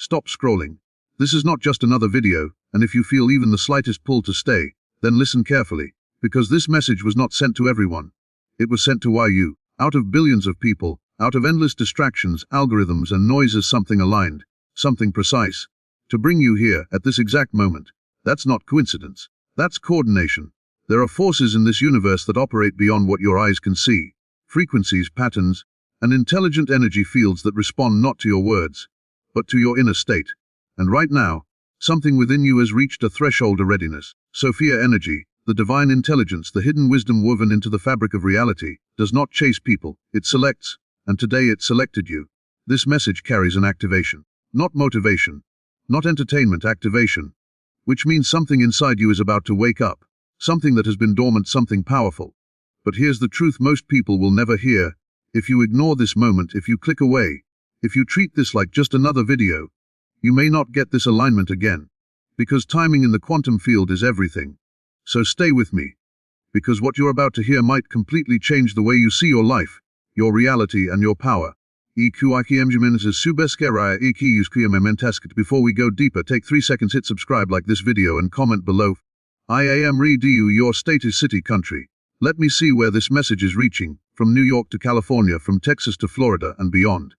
Stop scrolling. This is not just another video, and if you feel even the slightest pull to stay, then listen carefully, because this message was not sent to everyone. It was sent to you, out of billions of people, out of endless distractions, algorithms and noises, something aligned, something precise, to bring you here at this exact moment. That's not coincidence. That's coordination. There are forces in this universe that operate beyond what your eyes can see. Frequencies, patterns, and intelligent energy fields that respond not to your words, but to your inner state. And right now, something within you has reached a threshold of readiness. Sophia energy, the divine intelligence, the hidden wisdom woven into the fabric of reality, does not chase people, it selects, and today it selected you. This message carries an activation, not motivation, not entertainment, activation, which means something inside you is about to wake up, something that has been dormant, something powerful. But here's the truth most people will never hear. If you ignore this moment, if you click away, if you treat this like just another video, you may not get this alignment again. Because timing in the quantum field is everything. So stay with me. Because what you're about to hear might completely change the way you see your life, your reality and your power. Before we go deeper, take 3 seconds, hit subscribe, like this video and comment below. I am read you, your state is city country. Let me see where this message is reaching, from New York to California, from Texas to Florida and beyond.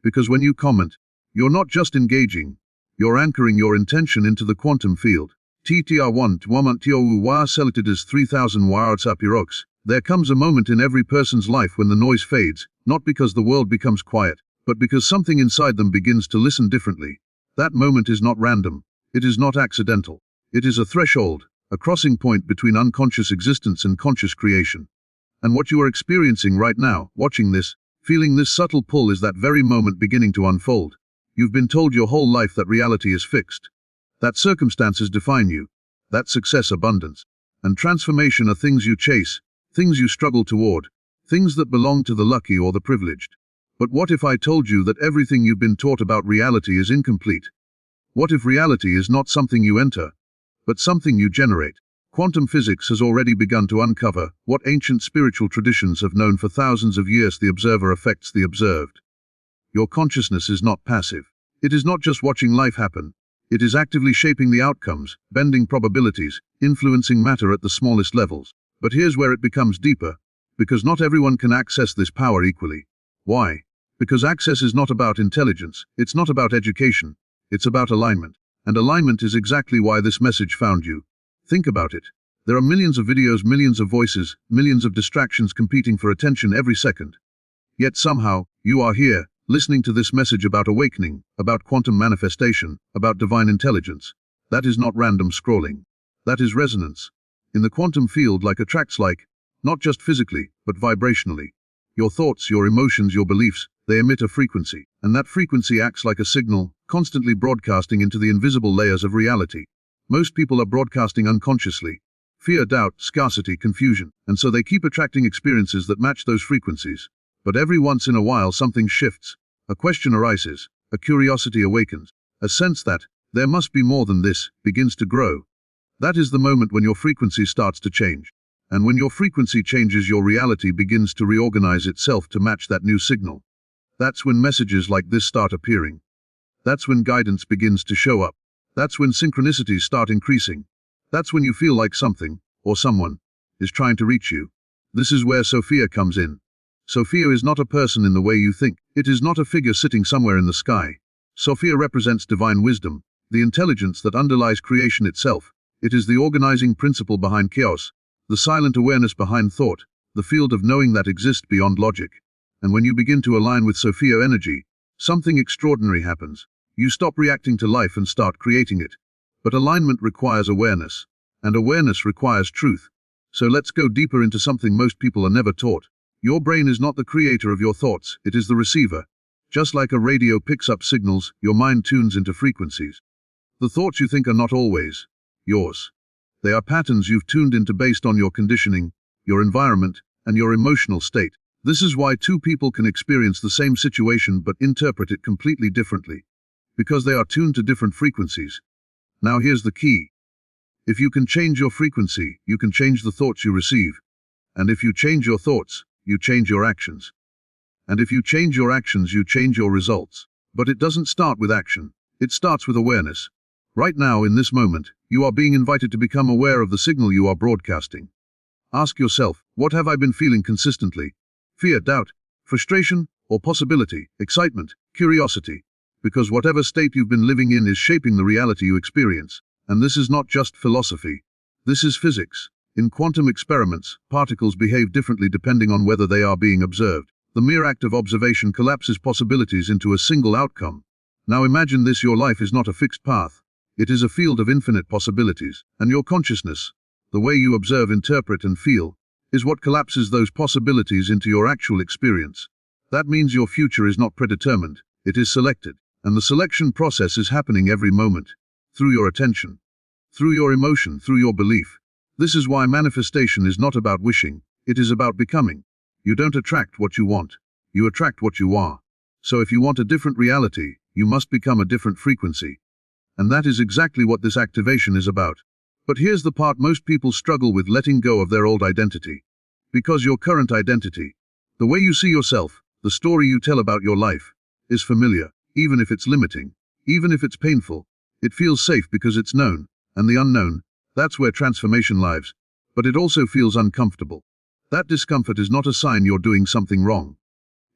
Because when you comment, you're not just engaging, you're anchoring your intention into the quantum field. TTR1 Twamantiowu selected as 3000 words up your oaks. There comes a moment in every person's life when the noise fades, not because the world becomes quiet, but because something inside them begins to listen differently. That moment is not random. It is not accidental. It is a threshold, a crossing point between unconscious existence and conscious creation. And what you are experiencing right now, watching this, feeling this subtle pull, is that very moment beginning to unfold. You've been told your whole life that reality is fixed, that circumstances define you, that success, abundance, and transformation are things you chase, things you struggle toward, things that belong to the lucky or the privileged. But what if I told you that everything you've been taught about reality is incomplete? What if reality is not something you enter, but something you generate? Quantum physics has already begun to uncover what ancient spiritual traditions have known for thousands of years: the observer affects the observed. Your consciousness is not passive. It is not just watching life happen. It is actively shaping the outcomes, bending probabilities, influencing matter at the smallest levels. But here's where it becomes deeper, because not everyone can access this power equally. Why? Because access is not about intelligence, it's not about education, it's about alignment. And alignment is exactly why this message found you. Think about it. There are millions of videos, millions of voices, millions of distractions competing for attention every second. Yet somehow, you are here, listening to this message about awakening, about quantum manifestation, about divine intelligence. That is not random scrolling. That is resonance. In the quantum field, like attracts like, not just physically, but vibrationally. Your thoughts, your emotions, your beliefs, they emit a frequency, and that frequency acts like a signal, constantly broadcasting into the invisible layers of reality. Most people are broadcasting unconsciously. Fear, doubt, scarcity, confusion, and so they keep attracting experiences that match those frequencies. But every once in a while something shifts. A question arises, a curiosity awakens, a sense that there must be more than this begins to grow. That is the moment when your frequency starts to change. And when your frequency changes, your reality begins to reorganize itself to match that new signal. That's when messages like this start appearing. That's when guidance begins to show up. That's when synchronicities start increasing. That's when you feel like something, or someone, is trying to reach you. This is where Sophia comes in. Sophia is not a person in the way you think. It is not a figure sitting somewhere in the sky. Sophia represents divine wisdom, the intelligence that underlies creation itself. It is the organizing principle behind chaos, the silent awareness behind thought, the field of knowing that exists beyond logic. And when you begin to align with Sophia energy, something extraordinary happens. You stop reacting to life and start creating it. But alignment requires awareness, and awareness requires truth. So let's go deeper into something most people are never taught. Your brain is not the creator of your thoughts, it is the receiver. Just like a radio picks up signals, your mind tunes into frequencies. The thoughts you think are not always yours. They are patterns you've tuned into based on your conditioning, your environment, and your emotional state. This is why two people can experience the same situation but interpret it completely differently. Because they are tuned to different frequencies. Now here's the key. If you can change your frequency, you can change the thoughts you receive. And if you change your thoughts, you change your actions. And if you change your actions, you change your results. But it doesn't start with action. It starts with awareness. Right now, in this moment, you are being invited to become aware of the signal you are broadcasting. Ask yourself, what have I been feeling consistently? Fear, doubt, frustration, or possibility, excitement, curiosity? Because whatever state you've been living in is shaping the reality you experience. And this is not just philosophy. This is physics. In quantum experiments, particles behave differently depending on whether they are being observed. The mere act of observation collapses possibilities into a single outcome. Now imagine this: your life is not a fixed path. It is a field of infinite possibilities, and your consciousness, the way you observe, interpret, and feel, is what collapses those possibilities into your actual experience. That means your future is not predetermined, it is selected, and the selection process is happening every moment, through your attention, through your emotion, through your belief. This is why manifestation is not about wishing, it is about becoming. You don't attract what you want, you attract what you are. So if you want a different reality, you must become a different frequency. And that is exactly what this activation is about. But here's the part most people struggle with: letting go of their old identity. Because your current identity, the way you see yourself, the story you tell about your life, is familiar, even if it's limiting, even if it's painful. It feels safe because it's known, and the unknown, that's where transformation lives. But it also feels uncomfortable. That discomfort is not a sign you're doing something wrong.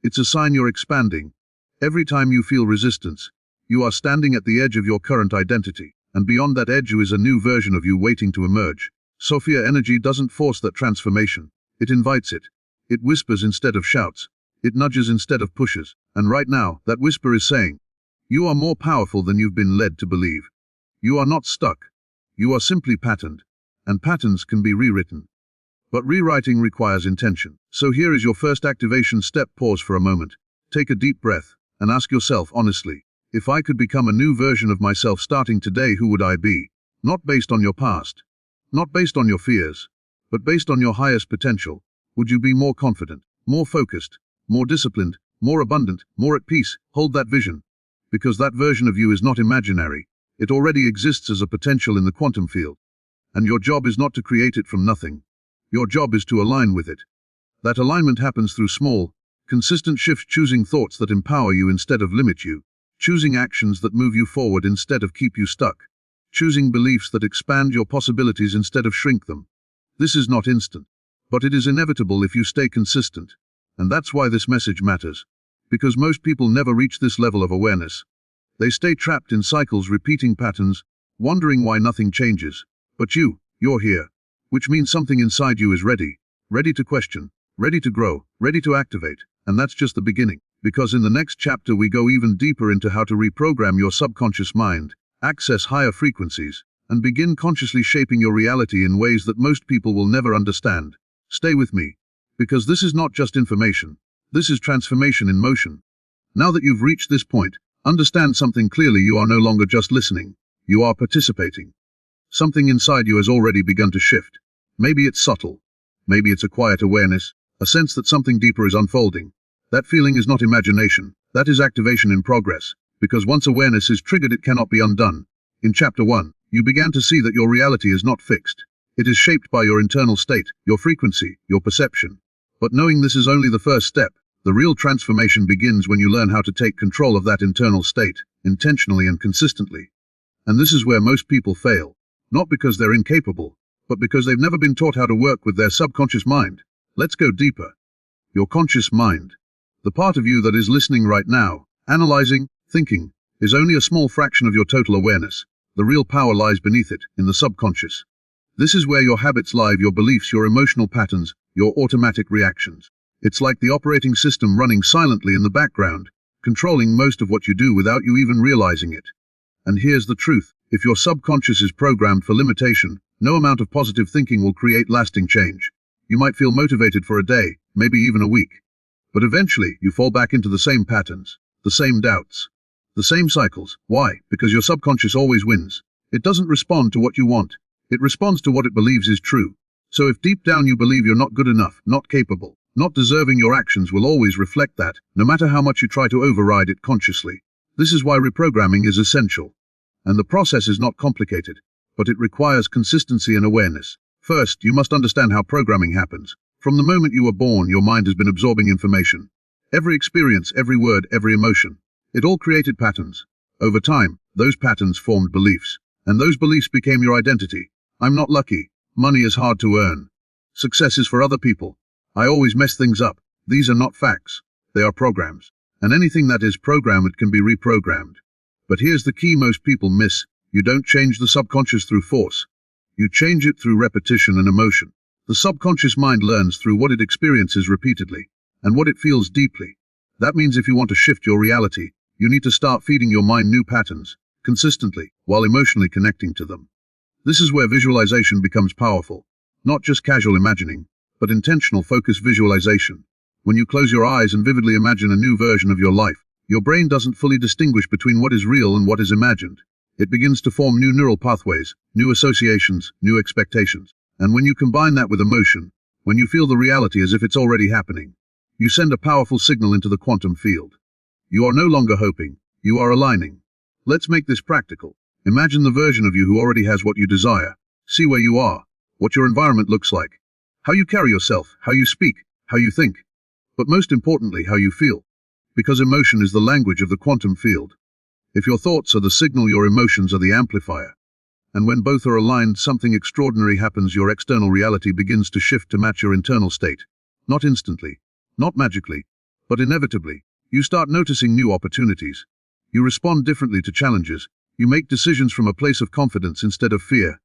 It's a sign you're expanding. Every time you feel resistance, you are standing at the edge of your current identity, and beyond that edge is a new version of you waiting to emerge. Sophia energy doesn't force that transformation, it invites it. It whispers instead of shouts. It nudges instead of pushes. And right now, that whisper is saying, you are more powerful than you've been led to believe. You are not stuck. You are simply patterned. And patterns can be rewritten. But rewriting requires intention. So here is your first activation step. Pause for a moment. Take a deep breath, and ask yourself honestly, if I could become a new version of myself starting today, who would I be? Not based on your past. Not based on your fears. But based on your highest potential. Would you be more confident, more focused, more disciplined, more abundant, more at peace? Hold that vision. Because that version of you is not imaginary. It already exists as a potential in the quantum field. And your job is not to create it from nothing. Your job is to align with it. That alignment happens through small, consistent shifts, choosing thoughts that empower you instead of limit you, choosing actions that move you forward instead of keep you stuck, choosing beliefs that expand your possibilities instead of shrink them. This is not instant, but it is inevitable if you stay consistent. And that's why this message matters. Because most people never reach this level of awareness. They stay trapped in cycles, repeating patterns, wondering why nothing changes. But you're here. Which means something inside you is ready. Ready to question, ready to grow, ready to activate. And that's just the beginning. Because in the next chapter we go even deeper into how to reprogram your subconscious mind, access higher frequencies, and begin consciously shaping your reality in ways that most people will never understand. Stay with me. Because this is not just information. This is transformation in motion. Now that you've reached this point, understand something clearly: you are no longer just listening. You are participating. Something inside you has already begun to shift. Maybe it's subtle. Maybe it's a quiet awareness, a sense that something deeper is unfolding. That feeling is not imagination. That is activation in progress. Because once awareness is triggered, it cannot be undone. In Chapter 1, you began to see that your reality is not fixed. It is shaped by your internal state, your frequency, your perception. But knowing this is only the first step. The real transformation begins when you learn how to take control of that internal state, intentionally and consistently. And this is where most people fail. Not because they're incapable, but because they've never been taught how to work with their subconscious mind. Let's go deeper. Your conscious mind. The part of you that is listening right now, analyzing, thinking, is only a small fraction of your total awareness. The real power lies beneath it, in the subconscious. This is where your habits live, your beliefs, your emotional patterns, your automatic reactions. It's like the operating system running silently in the background, controlling most of what you do without you even realizing it. And here's the truth: if your subconscious is programmed for limitation, no amount of positive thinking will create lasting change. You might feel motivated for a day, maybe even a week. But eventually, you fall back into the same patterns, the same doubts, the same cycles. Why? Because your subconscious always wins. It doesn't respond to what you want. It responds to what it believes is true. So if deep down you believe you're not good enough, not capable, not deserving, your actions will always reflect that, no matter how much you try to override it consciously. This is why reprogramming is essential. And the process is not complicated, but it requires consistency and awareness. First, you must understand how programming happens. From the moment you were born, your mind has been absorbing information. Every experience, every word, every emotion. It all created patterns. Over time, Those patterns formed beliefs, and those beliefs became your identity. I'm not lucky. Money is hard to earn. Success is for other people. I always mess things up. These are not facts. They are programs. And anything that is programmed can be reprogrammed. But here's the key most people miss. You don't change the subconscious through force. You change it through repetition and emotion. The subconscious mind learns through what it experiences repeatedly, and what it feels deeply. That means if you want to shift your reality, you need to start feeding your mind new patterns, consistently, while emotionally connecting to them. This is where visualization becomes powerful. Not just casual imagining, but intentional focused visualization. When you close your eyes and vividly imagine a new version of your life, your brain doesn't fully distinguish between what is real and what is imagined. It begins to form new neural pathways, new associations, new expectations. And when you combine that with emotion, when you feel the reality as if it's already happening, you send a powerful signal into the quantum field. You are no longer hoping, you are aligning. Let's make this practical. Imagine the version of you who already has what you desire. See where you are, what your environment looks like, how you carry yourself, how you speak, how you think. But most importantly, how you feel. Because emotion is the language of the quantum field. If your thoughts are the signal, your emotions are the amplifier. And when both are aligned, something extraordinary happens. Your external reality begins to shift to match your internal state. Not instantly, not magically, but inevitably. You start noticing new opportunities. You respond differently to challenges. You make decisions from a place of confidence instead of fear.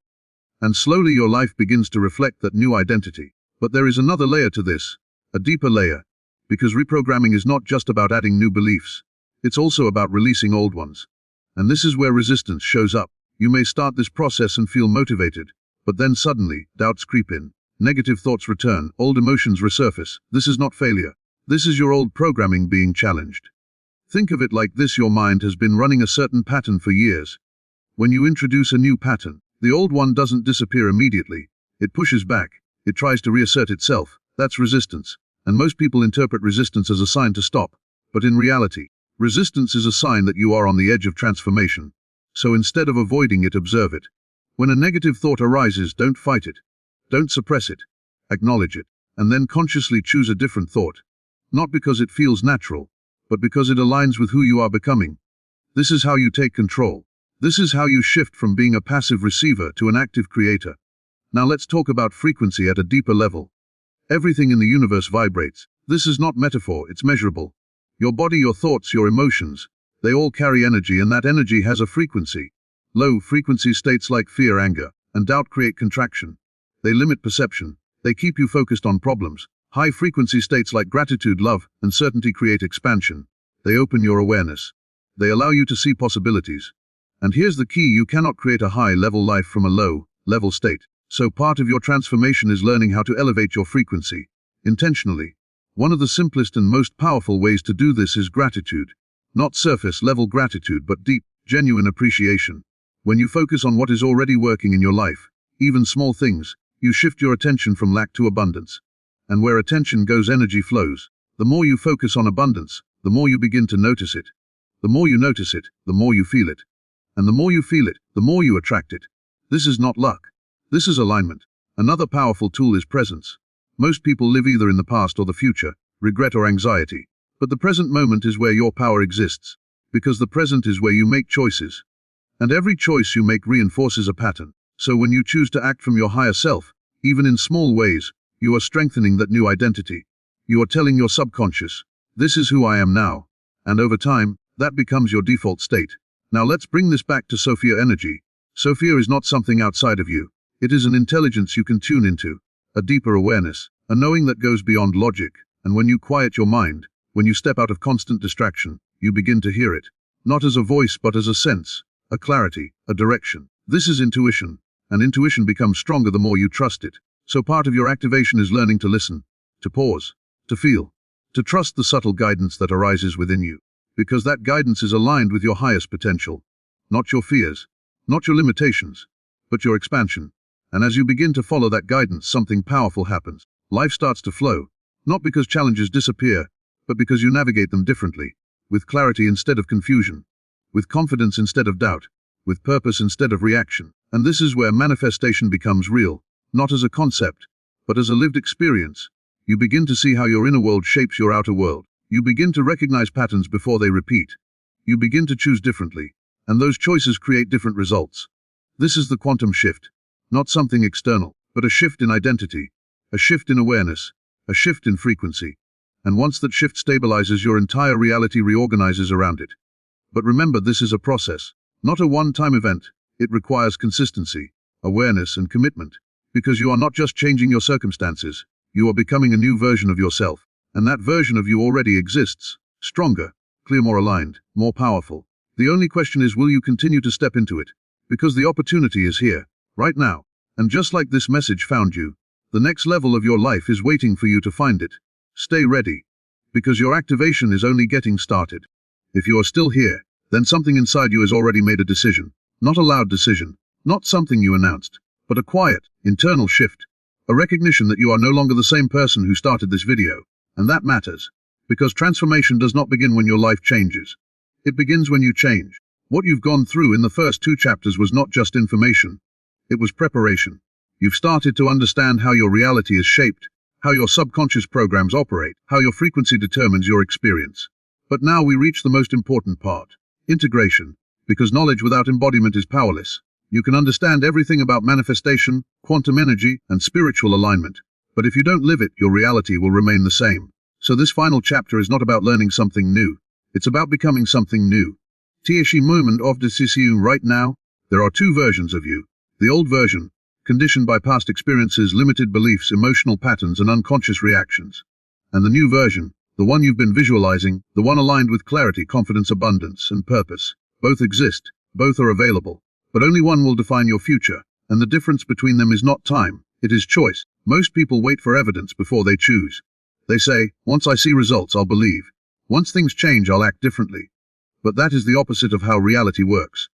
And slowly your life begins to reflect that new identity. But there is another layer to this, a deeper layer. Because reprogramming is not just about adding new beliefs. It's also about releasing old ones. And this is where resistance shows up. You may start this process and feel motivated, but then suddenly, doubts creep in. Negative thoughts return, old emotions resurface. This is not failure. This is your old programming being challenged. Think of it like this: your mind has been running a certain pattern for years. When you introduce a new pattern, the old one doesn't disappear immediately. It pushes back. It tries to reassert itself. That's resistance. And most people interpret resistance as a sign to stop. But in reality, resistance is a sign that you are on the edge of transformation. So instead of avoiding it, observe it. When a negative thought arises, don't fight it. Don't suppress it. Acknowledge it. And then consciously choose a different thought. Not because it feels natural, but because it aligns with who you are becoming. This is how you take control. This is how you shift from being a passive receiver to an active creator. Now let's talk about frequency at a deeper level. Everything in the universe vibrates. This is not metaphor, it's measurable. Your body, your thoughts, your emotions, they all carry energy, and that energy has a frequency. Low frequency states like fear, anger, and doubt create contraction. They limit perception. They keep you focused on problems. High frequency states like gratitude, love, and certainty create expansion. They open your awareness. They allow you to see possibilities. And here's the key: you cannot create a high-level life from a low-level state. So part of your transformation is learning how to elevate your frequency, intentionally. One of the simplest and most powerful ways to do this is gratitude. Not surface-level gratitude, but deep, genuine appreciation. When you focus on what is already working in your life, even small things, you shift your attention from lack to abundance. And where attention goes, energy flows. The more you focus on abundance, the more you begin to notice it. The more you notice it, the more you feel it. And the more you feel it, the more you attract it. This is not luck. This is alignment. Another powerful tool is presence. Most people live either in the past or the future, regret or anxiety. But the present moment is where your power exists. Because the present is where you make choices. And every choice you make reinforces a pattern. So when you choose to act from your higher self, even in small ways, you are strengthening that new identity. You are telling your subconscious, this is who I am now. And over time, that becomes your default state. Now let's bring this back to Sophia energy. Sophia is not something outside of you. It is an intelligence you can tune into, a deeper awareness, a knowing that goes beyond logic. And when you quiet your mind, when you step out of constant distraction, you begin to hear it. Not as a voice, but as a sense, a clarity, a direction. This is intuition. And intuition becomes stronger the more you trust it. So part of your activation is learning to listen, to pause, to feel, to trust the subtle guidance that arises within you. Because that guidance is aligned with your highest potential. Not your fears, not your limitations, but your expansion. And as you begin to follow that guidance, something powerful happens. Life starts to flow, not because challenges disappear, but because you navigate them differently, with clarity instead of confusion, with confidence instead of doubt, with purpose instead of reaction. And this is where manifestation becomes real, not as a concept, but as a lived experience. You begin to see how your inner world shapes your outer world. You begin to recognize patterns before they repeat. You begin to choose differently. And those choices create different results. This is the quantum shift. Not something external, but a shift in identity, a shift in awareness, a shift in frequency. And once that shift stabilizes, your entire reality reorganizes around it. But remember, this is a process, not a one-time event. It requires consistency, awareness, and commitment. Because you are not just changing your circumstances, you are becoming a new version of yourself. And that version of you already exists, stronger, clear, more aligned, more powerful. The only question is, will you continue to step into it? Because the opportunity is here, right now. And just like this message found you, the next level of your life is waiting for you to find it. Stay ready, because your activation is only getting started. If you are still here, then something inside you has already made a decision. Not a loud decision, not something you announced, but a quiet, internal shift. A recognition that you are no longer the same person who started this video. And that matters, because transformation does not begin when your life changes. It begins when you change. What you've gone through in the first 2 chapters was not just information. It was preparation. You've started to understand how your reality is shaped, how your subconscious programs operate, how your frequency determines your experience. But now we reach the most important part, integration. Because knowledge without embodiment is powerless. You can understand everything about manifestation, quantum energy, and spiritual alignment. But if you don't live it, your reality will remain the same. So this final chapter is not about learning something new. It's about becoming something new. Tieshi moment of decision right now. There are 2 versions of you. The old version, conditioned by past experiences, limited beliefs, emotional patterns, and unconscious reactions. And the new version, the one you've been visualizing, the one aligned with clarity, confidence, abundance, and purpose. Both exist, both are available, but only one will define your future, and the difference between them is not time, it is choice. Most people wait for evidence before they choose. They say, once I see results, I'll believe. Once things change, I'll act differently. But that is the opposite of how reality works.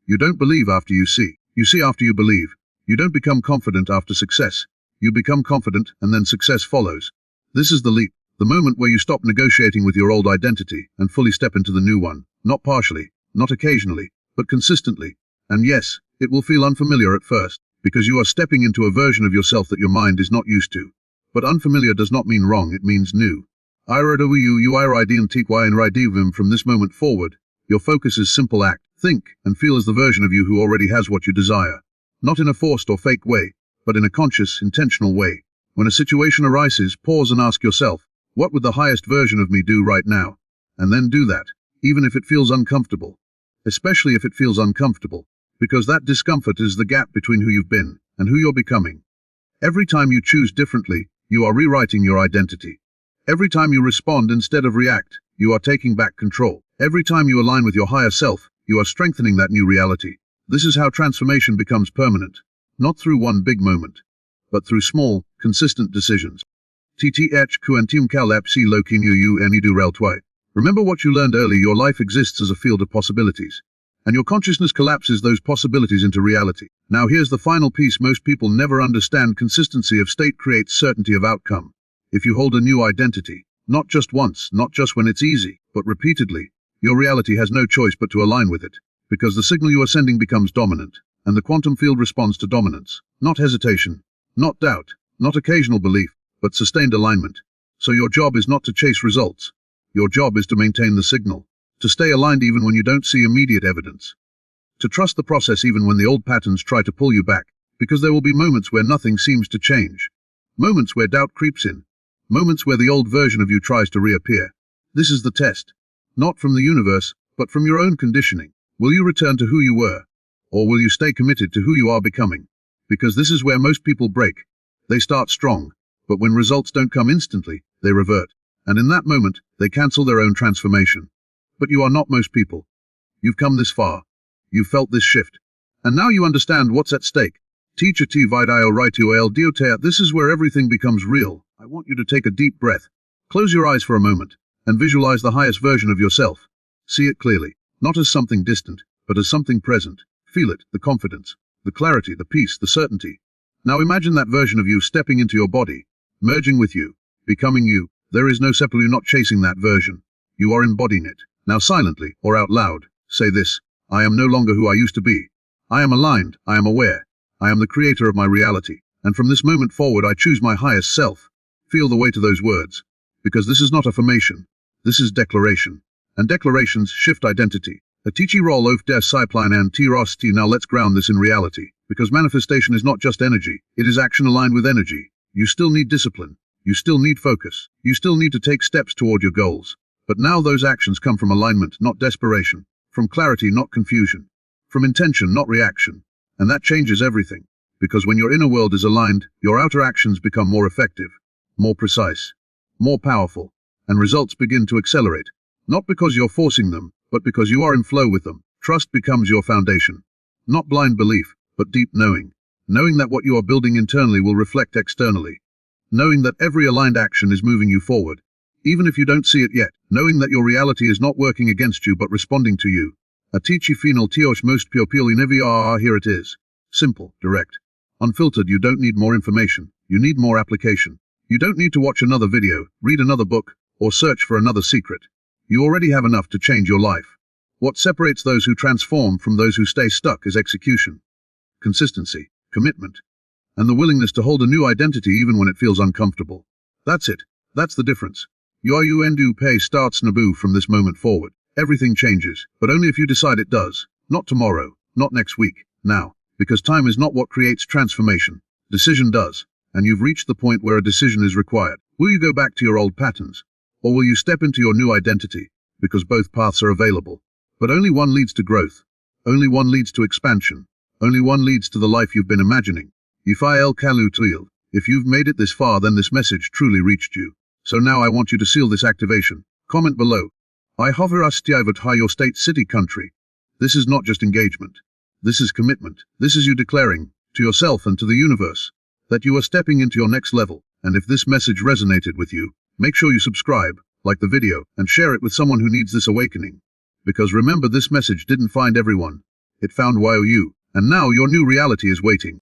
You don't believe after you see after you believe. You don't become confident after success. You become confident, and then success follows. This is the leap, the moment where you stop negotiating with your old identity and fully step into the new one, not partially, not occasionally, but consistently. And yes, it will feel unfamiliar at first, because you are stepping into a version of yourself that your mind is not used to. But unfamiliar does not mean wrong, it means new. From this moment forward, your focus is simple: act, think, and feel as the version of you who already has what you desire. Not in a forced or fake way, but in a conscious, intentional way. When a situation arises, pause and ask yourself, what would the highest version of me do right now? And then do that, even if it feels uncomfortable. Especially if it feels uncomfortable, because that discomfort is the gap between who you've been and who you're becoming. Every time you choose differently, you are rewriting your identity. Every time you respond instead of react, you are taking back control. Every time you align with your higher self, you are strengthening that new reality. This is how transformation becomes permanent. Not through one big moment, but through small, consistent decisions. Remember what you learned early: your life exists as a field of possibilities. And your consciousness collapses those possibilities into reality. Now here's the final piece most people never understand: consistency of state creates certainty of outcome. If you hold a new identity, not just once, not just when it's easy, but repeatedly, your reality has no choice but to align with it, because the signal you are sending becomes dominant, and the quantum field responds to dominance. Not hesitation, not doubt, not occasional belief, but sustained alignment. So your job is not to chase results. Your job is to maintain the signal, to stay aligned even when you don't see immediate evidence, to trust the process even when the old patterns try to pull you back, because there will be moments where nothing seems to change, moments where doubt creeps in, moments where the old version of you tries to reappear. This is the test, not from the universe, but from your own conditioning. Will you return to who you were, or will you stay committed to who you are becoming? Because this is where most people break. They start strong, but when results don't come instantly, they revert. And in that moment, they cancel their own transformation. But you are not most people. You've come this far. You've felt this shift. And now you understand what's at stake. Teacher T Vidio Ritual Diotea. This is where everything becomes real. I want you to take a deep breath. Close your eyes for a moment, and visualize the highest version of yourself. See it clearly, not as something distant, but as something present. Feel it, the confidence, the clarity, the peace, the certainty. Now imagine that version of you stepping into your body, merging with you, becoming you. There is no separate. You're not chasing that version. You are embodying it. Now silently, or out loud, say this: I am no longer who I used to be. I am aligned, I am aware. I am the creator of my reality. And from this moment forward I choose my highest self. Feel the weight of those words. Because this is not affirmation. This is declaration. And declarations shift identity. Atichi roll of der Cypline and T-Rosti. Now let's ground this in reality, because manifestation is not just energy, it is action aligned with energy. You still need discipline. You still need focus. You still need to take steps toward your goals. But now those actions come from alignment, not desperation. From clarity, not confusion. From intention, not reaction. And that changes everything. Because when your inner world is aligned, your outer actions become more effective, more precise, more powerful, and results begin to accelerate. Not because you're forcing them, but because you are in flow with them. Trust becomes your foundation. Not blind belief, but deep knowing. Knowing that what you are building internally will reflect externally. Knowing that every aligned action is moving you forward. Even if you don't see it yet, knowing that your reality is not working against you but responding to you. Atichi final tiosh most piopili nevi. Here it is. Simple, direct. Unfiltered. You don't need more information. You need more application. You don't need to watch another video, read another book, or search for another secret. You already have enough to change your life. What separates those who transform from those who stay stuck is execution, consistency, commitment, and the willingness to hold a new identity even when it feels uncomfortable. That's it. That's the difference. Your undu pay starts Naboo from this moment forward. Everything changes, but only if you decide it does. Not tomorrow, not next week, now. Because time is not what creates transformation. Decision does. And you've reached the point where a decision is required. Will you go back to your old patterns? Or will you step into your new identity? Because both paths are available. But only one leads to growth. Only one leads to expansion. Only one leads to the life you've been imagining. If you've made it this far, then this message truly reached you. So now I want you to seal this activation. Comment below. I hover astiavat your state, city, country. This is not just engagement. This is commitment. This is you declaring, to yourself and to the universe, that you are stepping into your next level. And if this message resonated with you, make sure you subscribe, like the video, and share it with someone who needs this awakening. Because remember, this message didn't find everyone. It found you. And now your new reality is waiting.